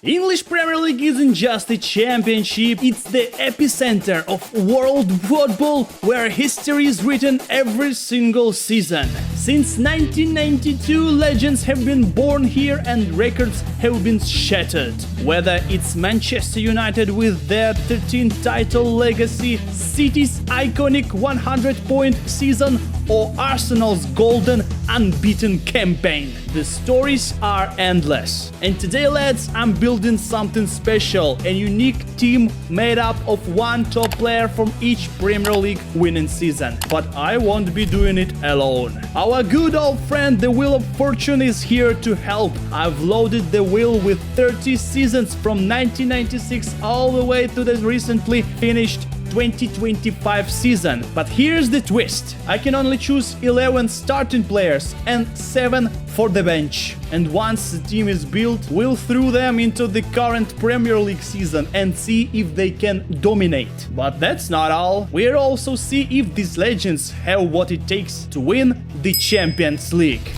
English Premier League isn't just a championship, it's the epicenter of world football where history is written every single season. Since 1992, legends have been born here and records have been shattered. Whether it's Manchester United with their 13th title legacy, City's iconic 100-point season, or Arsenal's golden unbeaten campaign, the stories are endless. And today, lads, I'm building something special, a unique team made up of one top player from each Premier League winning season. But I won't be doing it alone. Our good old friend, the Wheel of Fortune, is here to help. I've loaded the wheel with 30 seasons from 1996 all the way to the recently finished 2025 season. But here's the twist. I can only choose 11 starting players and 7 for the bench. And once the team is built, we'll throw them into the current Premier League season and see if they can dominate. But that's not all. We'll also see if these legends have what it takes to win the Champions League.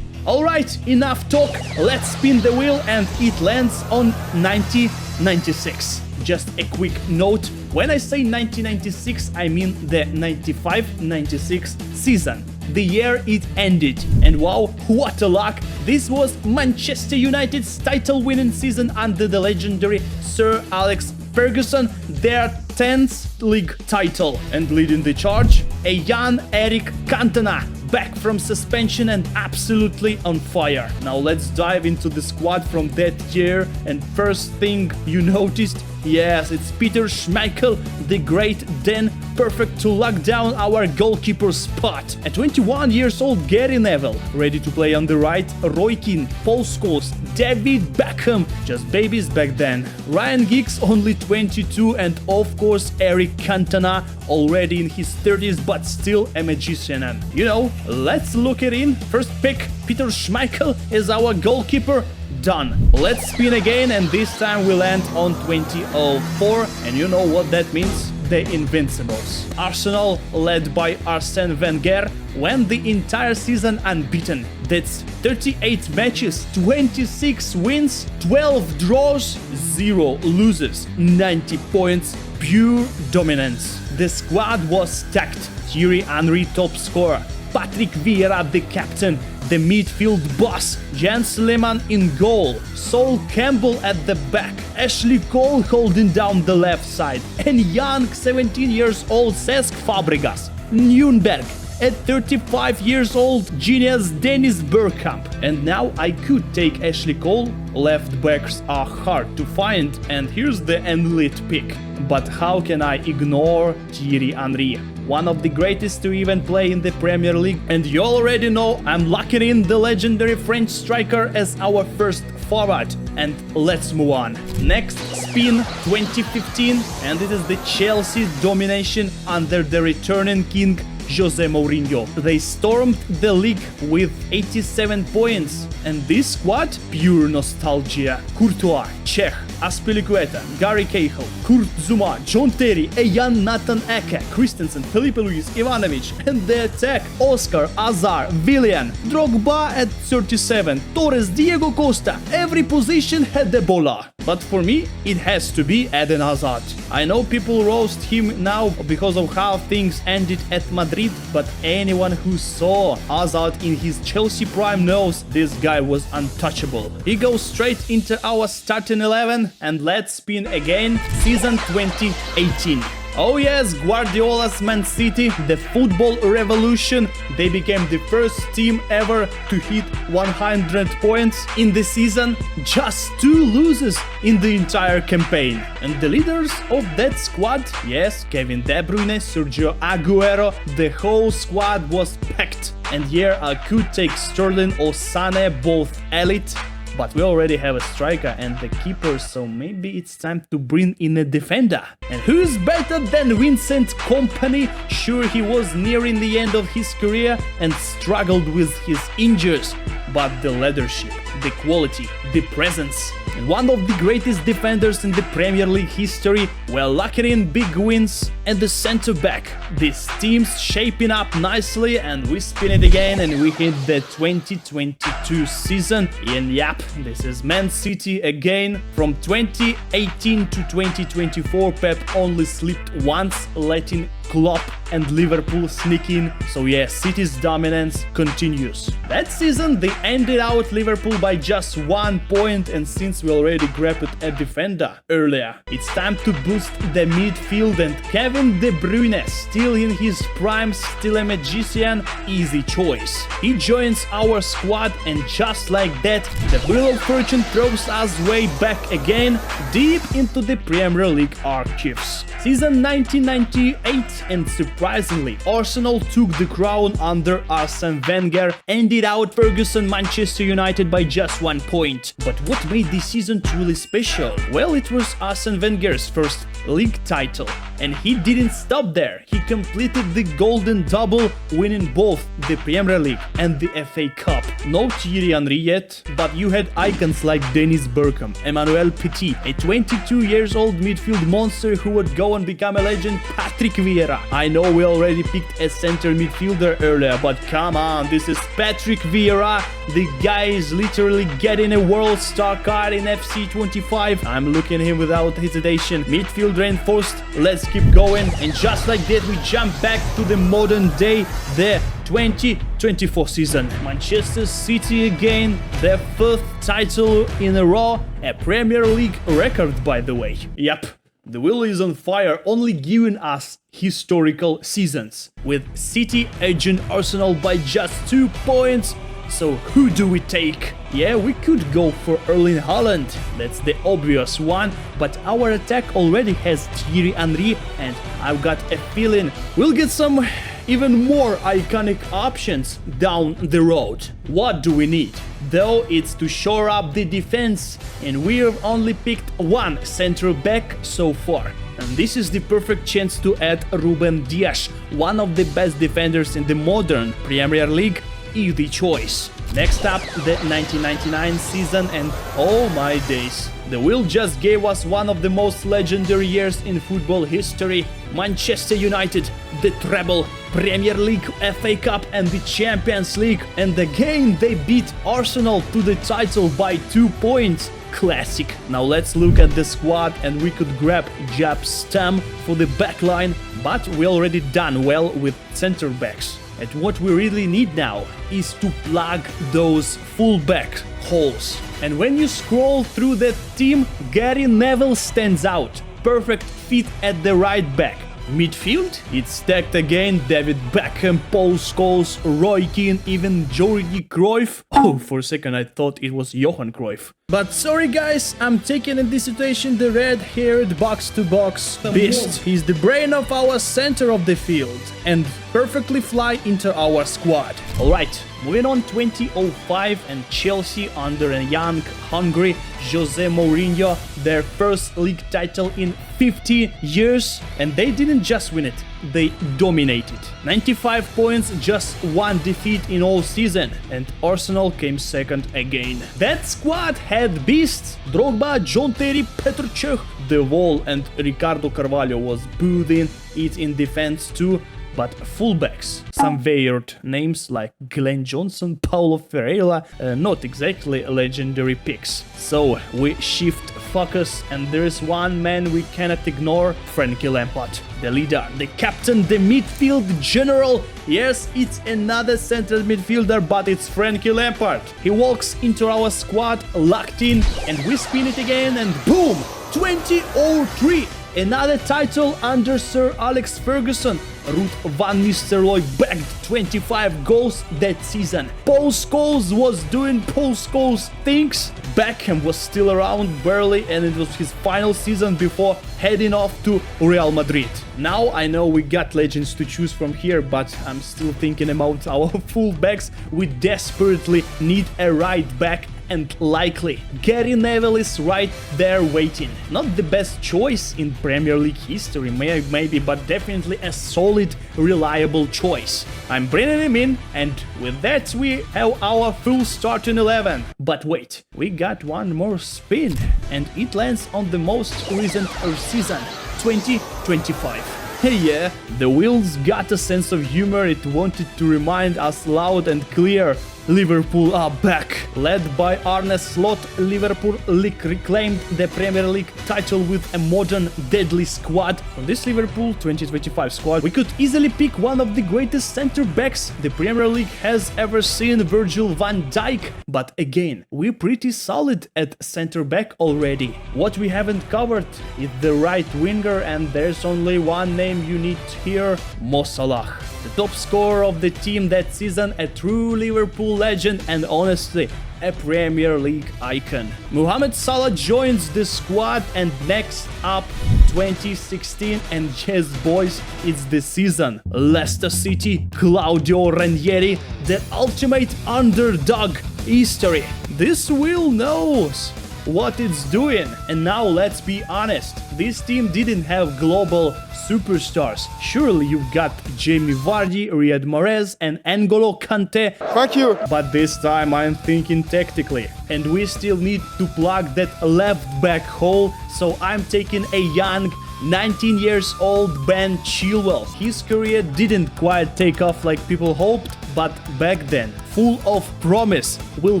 Alright, enough talk, let's spin the wheel and it lands on 1996. Just a quick note, when I say 1996, I mean the 95-96 season, the year it ended. And wow, what a luck! This was Manchester United's title-winning season under the legendary Sir Alex Ferguson, their 10th league title. And leading the charge, a young Eric Cantona, back from suspension and absolutely on fire. Now let's dive into the squad from that year, and first thing you noticed, yes, it's Peter Schmeichel, the great Dan, perfect to lock down our goalkeeper spot. At 21 years old, Gary Neville, ready to play on the right, Roy Keane, Paul Scholes, David Beckham, just babies back then, Ryan Giggs only 22, and of course Eric Cantona, already in his 30s but still a magician. And you know, let's look it in. First pick, Peter Schmeichel is our goalkeeper. Done. Let's spin again, and this time we land on 2004, and you know what that means? The Invincibles. Arsenal, led by Arsene Wenger, went the entire season unbeaten. That's 38 matches, 26 wins, 12 draws, 0 losses, 90 points, pure dominance. The squad was stacked. Thierry Henry top scorer, Patrick Vieira the captain, the midfield boss, Jens Lehmann in goal, Sol Campbell at the back, Ashley Cole holding down the left side, and young 17 years old Cesc Fabregas, Nürnberg, at 35 years old genius Dennis Bergkamp. And now I could take Ashley Cole, left backs are hard to find, and here's the elite pick. But how can I ignore Thierry Henry? One of the greatest to even play in the Premier League, and you already know I'm locking in the legendary French striker as our first forward. And let's move on. Next spin, 2015, and it is the Chelsea domination under the returning king Jose Mourinho. They stormed the league with 87 points, and this squad, pure nostalgia. Courtois, Cech, Azpilicueta, Gary Cahill, Kurt Zouma, John Terry, a young Nathan Ake, Christensen, Felipe Luis, Ivanovic, and the attack, Oscar, Hazard, Willian, Drogba at 37, Torres, Diego Costa, every position had the bola. But for me, it has to be Eden Hazard. I know people roast him now because of how things ended at Madrid, but anyone who saw Hazard in his Chelsea prime knows this guy was untouchable. He goes straight into our starting 11, and let's spin again, season 2018. Oh yes, Guardiola's Man City, the football revolution. They became the first team ever to hit 100 points in the season, just 2 losses in the entire campaign. And the leaders of that squad, yes, Kevin De Bruyne, Sergio Aguero, the whole squad was packed. And here I could take Sterling or Sané, both elite. But we already have a striker and the keeper, so maybe it's time to bring in a defender. And who's better than Vincent Kompany? Sure, he was nearing the end of his career and struggled with his injuries, but the leadership, the quality, the presence, and one of the greatest defenders in the Premier League history, well, locking in big wins. And the center back, this team's shaping up nicely, and we spin it again and we hit the 2022 season. And yep, this is Man City again. From 2018 to 2024, Pep only slipped once, letting Klopp and Liverpool sneak in. So yeah, City's dominance continues. That season they ended out Liverpool by just 1 point, and since we already grabbed a defender earlier, it's time to boost the midfield, and Kevin De Bruyne, still in his prime, still a magician, easy choice. He joins our squad, and just like that, the Wheel of Fortune throws us way back again, deep into the Premier League archives. Season 1998, and surprisingly, Arsenal took the crown under Arsene Wenger, ended out Ferguson Manchester United by just 1 point. But what made this season truly special? Well, it was Arsene Wenger's first league title, and he didn't stop there. He completed the golden double, winning both the Premier League and the FA Cup. No Thierry Henry yet, but you had icons like Dennis Bergkamp, Emmanuel Petit, a 22-year-old midfield monster who would go and become a legend, Patrick Vieira. I know we already picked a center midfielder earlier, but come on, this is Patrick Vieira. The guy is literally getting a world star card in FC 25. I'm looking at him without hesitation. Midfield reinforced, let's keep going, and just like that we jump back to the modern day, the 2024 season. Manchester City again, their 5th title in a row, a Premier League record by the way. Yep, the wheel is on fire, only giving us historical seasons, with City edging Arsenal by just 2 points. So who do we take? Yeah, we could go for Erling Haaland, that's the obvious one, but our attack already has Thierry Henry, and I've got a feeling we'll get some even more iconic options down the road. What do we need? Though it's to shore up the defense, and we've only picked one center back so far. And this is the perfect chance to add Ruben Dias, one of the best defenders in the modern Premier League. Easy choice. Next up, the 1999 season, and oh my days, the wheel just gave us one of the most legendary years in football history. Manchester United, the treble, Premier League, FA Cup and the Champions League, and again they beat Arsenal to the title by 2 points. Classic. Now let's look at the squad, and we could grab Jaap Stam for the backline, but we already done well with center backs. And what we really need now is to plug those fullback holes. And when you scroll through that team, Gary Neville stands out. Perfect fit at the right back. Midfield, it's stacked again. David Beckham, Paul Scholes, Roy Keane, even Jordi Cruyff. Oh, for a second I thought it was Johan Cruyff. But sorry guys, I'm taking in this situation the red-haired box-to-box beast. He's the brain of our center of the field and perfectly fly into our squad. Alright, moving on, 2005, and Chelsea under a young, hungry Jose Mourinho, their first league title in 50 years, and they didn't just win it, they dominated. 95 points, just 1 defeat in all season, and Arsenal came second again. That squad had beasts: Drogba, John Terry, Petr Cech, De Wall, and Ricardo Carvalho was booting it in defense too. But fullbacks, some weird names like Glenn Johnson, Paulo Ferreira, not exactly legendary picks. So we shift focus, and there is one man we cannot ignore: Frankie Lampard, the leader, the captain, the midfield general. Yes, it's another central midfielder, but it's Frankie Lampard. He walks into our squad, locked in, and we spin it again, and boom, 2003. Another title under Sir Alex Ferguson. Ruud van Nistelrooy bagged 25 goals that season. Paul Scholes was doing Paul Scholes things. Beckham was still around barely, and it was his final season before heading off to Real Madrid. Now I know we got legends to choose from here, but I'm still thinking about our fullbacks. We desperately need a right back and likely. Gary Neville is right there waiting. Not the best choice in Premier League history, maybe, but definitely a solid, reliable choice. I'm bringing him in, and with that we have our full starting 11. But wait, we got one more spin, and it lands on the most recent season, 2025. Yeah, the wheels got a sense of humor. It wanted to remind us loud and clear: Liverpool are back. Led by Arne Slot, Liverpool reclaimed the Premier League title with a modern, deadly squad. From this Liverpool 2025 squad, we could easily pick one of the greatest center-backs the Premier League has ever seen, Virgil van Dijk. But again, we're pretty solid at center-back already. What we haven't covered is the right winger, and there's only one name you need here: Mo Salah. The top scorer of the team that season, a true Liverpool legend and honestly a Premier League icon. Mohamed Salah joins the squad, and next up 2016, and yes boys, it's the season. Leicester City, Claudio Ranieri, the ultimate underdog history. This wheel knows what it's doing. And now let's be honest, this team didn't have global superstars. Surely you've got Jamie Vardy, Riyad Mahrez and N'Golo Kante. Thank you. But this time I'm thinking tactically, and we still need to plug that left back hole, so I'm taking a young 19 years old Ben Chilwell. His career didn't quite take off like people hoped, but back then, full of promise. We'll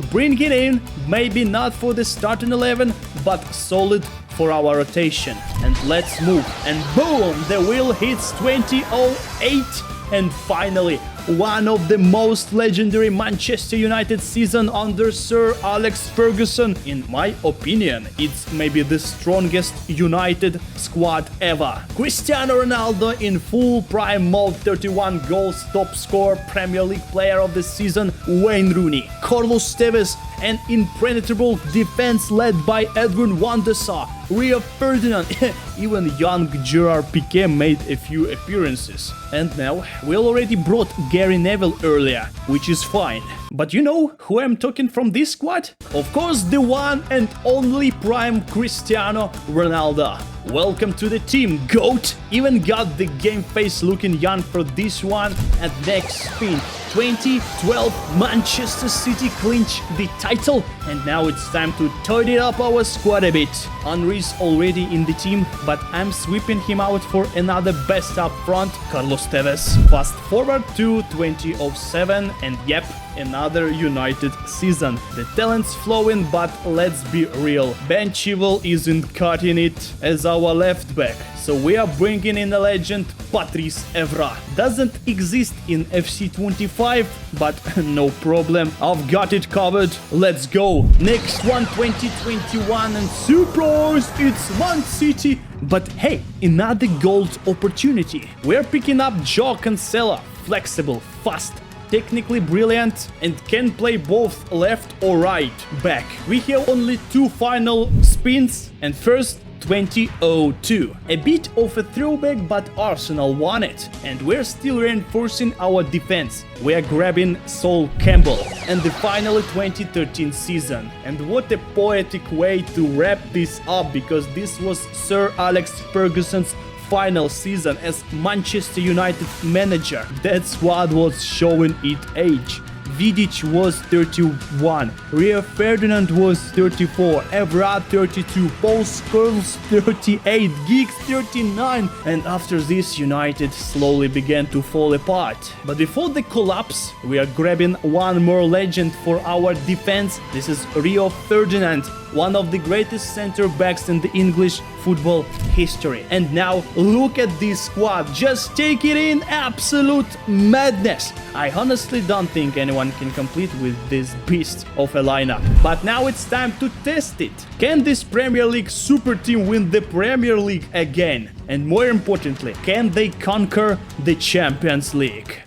bring it in, maybe not for the starting 11, but solid for our rotation. And let's move. And boom, the wheel hits 2008. And finally, one of the most legendary Manchester United season under Sir Alex Ferguson. In my opinion, it's maybe the strongest United squad ever. Cristiano Ronaldo in full prime mode, 31 goals, top scorer, Premier League player of the season, Wayne Rooney. Carlos Tevez, an impenetrable defense led by Edwin van der Sar, Rio Ferdinand, even young Gerard Piqué made a few appearances. And now, we already brought Gary Neville earlier, which is fine. But you know who I'm talking from this squad? Of course, the one and only prime Cristiano Ronaldo. Welcome to the team, GOAT! Even got the game face looking young for this one. And next spin, 2012 Manchester City clinch the title, and now it's time to tidy up our squad a bit. Henry's already in the team, but I'm sweeping him out for another best up front, Carlos Tevez. Fast forward to 2007, and yep, another United season. The talent's flowing, but let's be real, Ben Chilwell isn't cutting it as our left back. So we are bringing in a legend, Patrice Evra. Doesn't exist in FC25, but no problem, I've got it covered. Let's go. Next one, 2021, and surprise, it's Man City. But hey, another gold opportunity. We're picking up Joao Cancelo, flexible, fast, technically brilliant, and can play both left or right back. We have only two final spins, and first 2002. A bit of a throwback, but Arsenal won it, and we're still reinforcing our defense. We're grabbing Sol Campbell. And the final 2013 season. And what a poetic way to wrap this up, because this was Sir Alex Ferguson's final season as Manchester United manager. That squad was showing its age. Vidic was 31, Rio Ferdinand was 34, Evra 32, Paul Scholes 38, Giggs 39, and after this United slowly began to fall apart. But before the collapse, we are grabbing one more legend for our defense. This is Rio Ferdinand, one of the greatest center backs in the English football history. And now look at this squad, just take it in, absolute madness. I honestly don't think anyone can compete with this beast of a lineup. But now it's time to test it. Can this Premier League super team win the Premier League again? And more importantly, can they conquer the Champions League?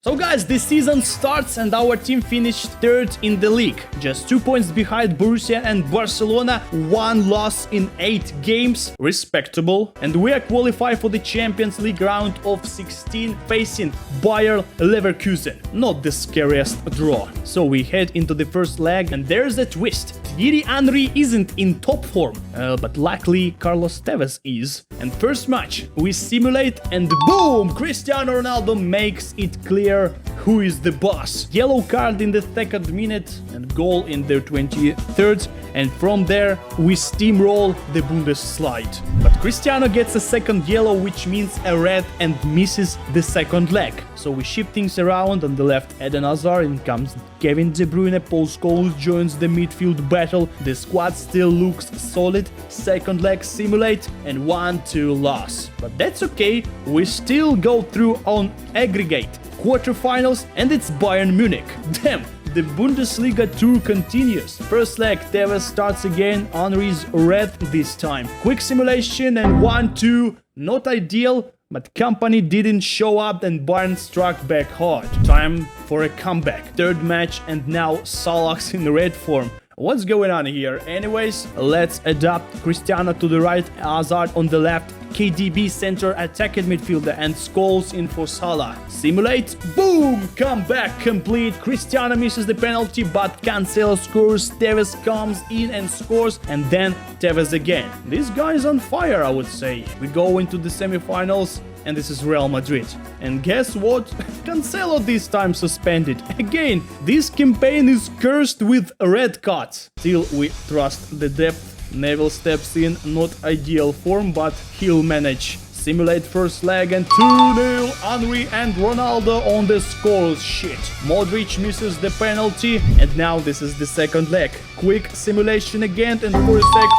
So guys, this season starts and our team finished third in the league. Just 2 points behind Borussia and Barcelona, 1 loss in 8 games, respectable. And we are qualified for the Champions League round of 16 facing Bayer Leverkusen. Not the scariest draw. So we head into the first leg and there's a twist. Thierry Henry isn't in top form, but luckily Carlos Tevez is. And first match, we simulate and boom! Cristiano Ronaldo makes it clear who is the boss. Yellow card in the 2nd minute and goal in the 23rd. And from there, we steamroll the Bundesliga. But Cristiano gets a second yellow, which means a red and misses the second leg. So we shift things around. On the left, Eden Hazard, in comes Kevin De Bruyne. Paul Scholes joins the midfield battle. The squad still looks solid. Second leg simulate and 1-2 loss. But that's okay, we still go through on aggregate quarterfinals and it's Bayern Munich. Damn! The Bundesliga tour continues. First leg, Tevez starts again. Henry's red this time. Quick simulation and 1-2. Not ideal, but company didn't show up and Bayern struck back hard. Time for a comeback. Third match and now Salah's in red form. What's going on here? Anyways, let's adapt Cristiano to the right, Hazard on the left, KDB center attacking midfielder and Scholes in for Salah. Simulate, boom, comeback complete. Cristiano misses the penalty but Cancelo scores, Tevez comes in and scores and then Tevez again. This guy is on fire, I would say. We go into the semifinals. And this is Real Madrid. And guess what? Cancelo this time suspended. Again, this campaign is cursed with red cards. Still, we trust the depth. Neville steps in, not ideal form, but he'll manage. Simulate first leg and 2-0. Henry and Ronaldo on the score sheet. Modric misses the penalty. And now this is the second leg. Quick simulation again and for a sec.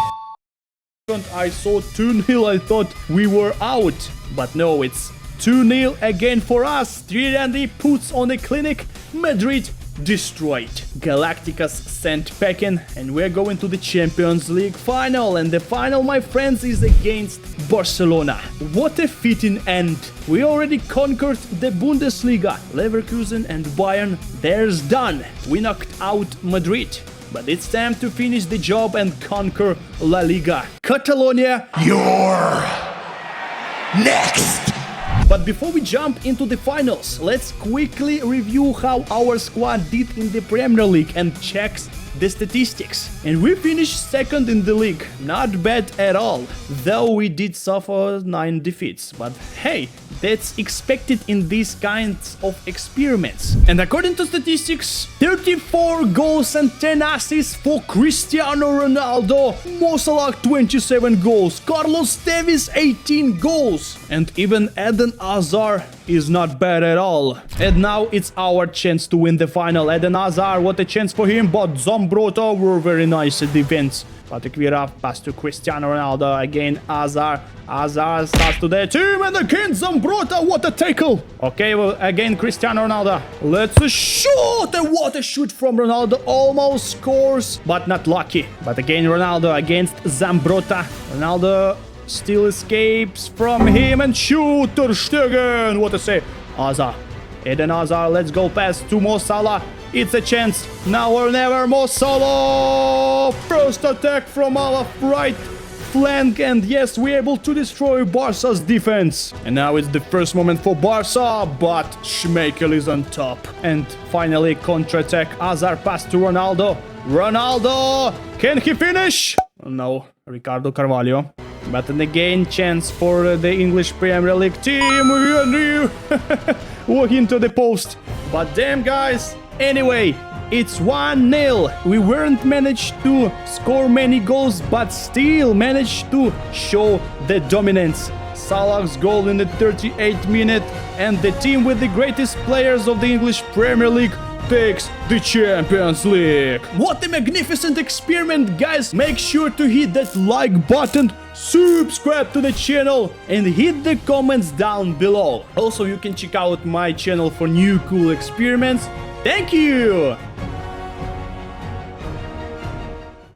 I saw 2-0, I thought we were out. But no, it's 2-0 again for us. Thierry Henry puts on a clinic. Madrid destroyed. Galacticos sent packing and we're going to the Champions League final. And the final, my friends, is against Barcelona. What a fitting end. We already conquered the Bundesliga. Leverkusen and Bayern, there's done. We knocked out Madrid. But it's time to finish the job and conquer La Liga. Catalonia, you're next! But before we jump into the finals, let's quickly review how our squad did in the Premier League and checks the statistics. And we finished second in the league. Not bad at all. Though we did suffer 9 defeats. But hey, that's expected in these kinds of experiments. And according to statistics, 34 goals and 10 assists for Cristiano Ronaldo. Mo Salah 27 goals. Carlos Tevez 18 goals. And even Eden Hazard is not bad at all. And now it's our chance to win the final. Eden Hazard, what a chance for him. But Zambrotta were very nice at defense. Patrick Vieira, pass to Cristiano Ronaldo. Again, Hazard. Hazard starts to the team and again Zambrotta. What a tackle. Okay, well, again Cristiano Ronaldo. Let's shoot. And what a shoot from Ronaldo. Almost scores, but not lucky. But again, Ronaldo against Zambrotta. Ronaldo still escapes from him and shoot. Ter Stegen. What a save. Hazard. Eden Hazard. Let's go past to Mo Salah. It's a chance. Now or never. Mo Salah. First attack from our right flank. And yes, we're able to destroy Barca's defense. And now it's the first moment for Barca. But Schmeichel is on top. And finally, counter-attack. Hazard pass to Ronaldo. Ronaldo. Can he finish? No. Ricardo Carvalho. But then again, chance for the English Premier League team. Walk into the post. But damn, guys. Anyway, it's 1-0. We weren't managed to score many goals, but still managed to show the dominance. Salah's goal in the 38th minute, and the team with the greatest players of the English Premier League takes the Champions League. What a magnificent experiment, guys. Make sure to hit that like button, subscribe to the channel and hit the comments down below. Also, you can check out my channel for new cool experiments. Thank you!